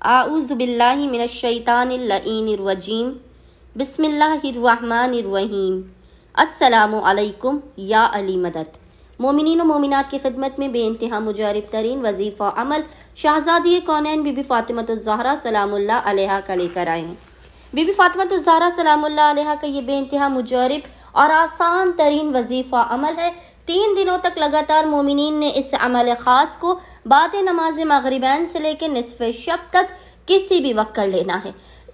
आऊज़ु बिल्लाहि मिनश शैतानिर लईनिर रजीम। बिस्मिल्लाहिर्रहमानिर्रहीम। अस्सलामु अलैकुम या अली मदद। मोमिनीन व मोमिनात की खिदमत में बेइंतहा मुजारिब तरीन वजीफ़ा अमल शहज़ादी कौनैन बीबी फ़ातिमतुज़्ज़हरा सलामुल्लाह अलैहा का लेकर आए हैं। बीबी फ़ातिमतुज़्ज़हरा सलामुल्लाह अलैहा का ये बेइंतहा मुजारिब और आसान तरीन वजीफ़ा अमल है। 3 दिनों तक लगातार मोमिनीन ने इस अमल ख़ास को बाद नमाज मगरिबैन से लेकर निसफ़ शब तक किसी भी वक्त कर लेना है।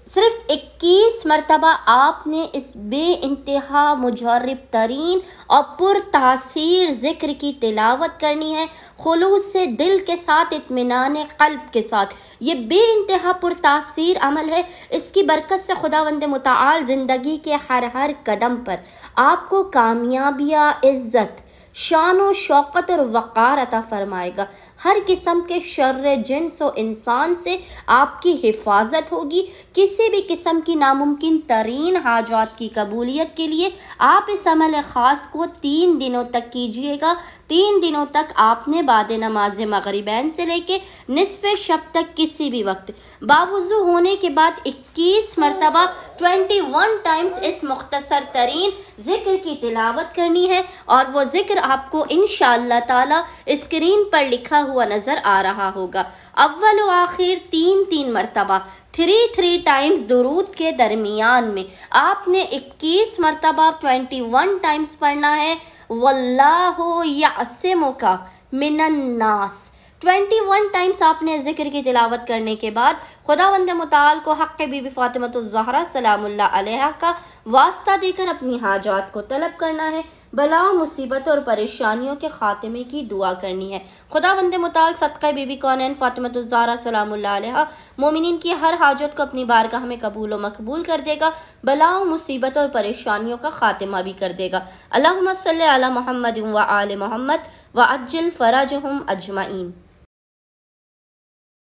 सिर्फ 21 मरतबा आपने इस बेइंतहा मुजर्रिब तरीन और पुरतासीर ज़िक्र की तिलावत करनी है, खुलूस से, दिल के साथ, इत्मीनान क़ल्ब के साथ। ये बेइंतहा पुरतासीर अमल है। इसकी बरकत से खुदावंद मुताल ज़िंदगी के हर कदम पर आपको कामयाबियाँ, इज़्ज़त, शान व शौकत और वक़ार अता फरमाएगा। हर किस्म के शर्र जिन्स व इंसान से आपकी हिफाजत होगी। किसी भी किस्म की नामुमकिन तरीन हाजात की कबूलियत के लिए आप इस अमल ख़ास को 3 दिनों तक कीजिएगा। 3 दिनों तक आपने बाद नमाज मगरिबैन से लेके निसफ़ शब तक किसी भी वक्त बावुज़ू होने के बाद 21 मरतबा 21 टाइम्स इस मुख्तसर तरीन ज़िक्र की तिलावत करनी है। और वो ज़िक्र आपको इंशाअल्लाह ताला स्क्रीन पर लिखा हुआ नज़र आ रहा होगा। अव्वल व आखिर 3 मरतबा 3 टाइम्स दुरूद के दरमियान में आपने 21 मरतबा 21 टाइम्स पढ़ना है। वल्लाहु यअसिमुका मिनन्नास 21 टाइम्स आपने जिक्र की तिलावत करने के बाद खुदावंद मुताल को हक़ बीबी फ़ातिमतुज़्ज़हरा सलामुल्लाह अलैहा का वास्ता देकर अपनी हाजात को तलब करना है। बलाओं, मुसीबत और परेशानियों के खात्मे की दुआ करनी है। खुदावंद मुताल सदक़े बीबी कौनैन फ़ातिमतुज़्ज़हरा सलामुल्लाह अलैहा मोमिनीन की हर हाजत को अपनी बारगाह में कबूल व मकबूल कर देगा। बलाओं, मुसीबत और परेशानियों का खात्मा भी कर देगा। अल्लाहुम्मा सल्लि अला मुहम्मद व आले मुहम्मद व अज्जिल फ़रजहुम अजमईन।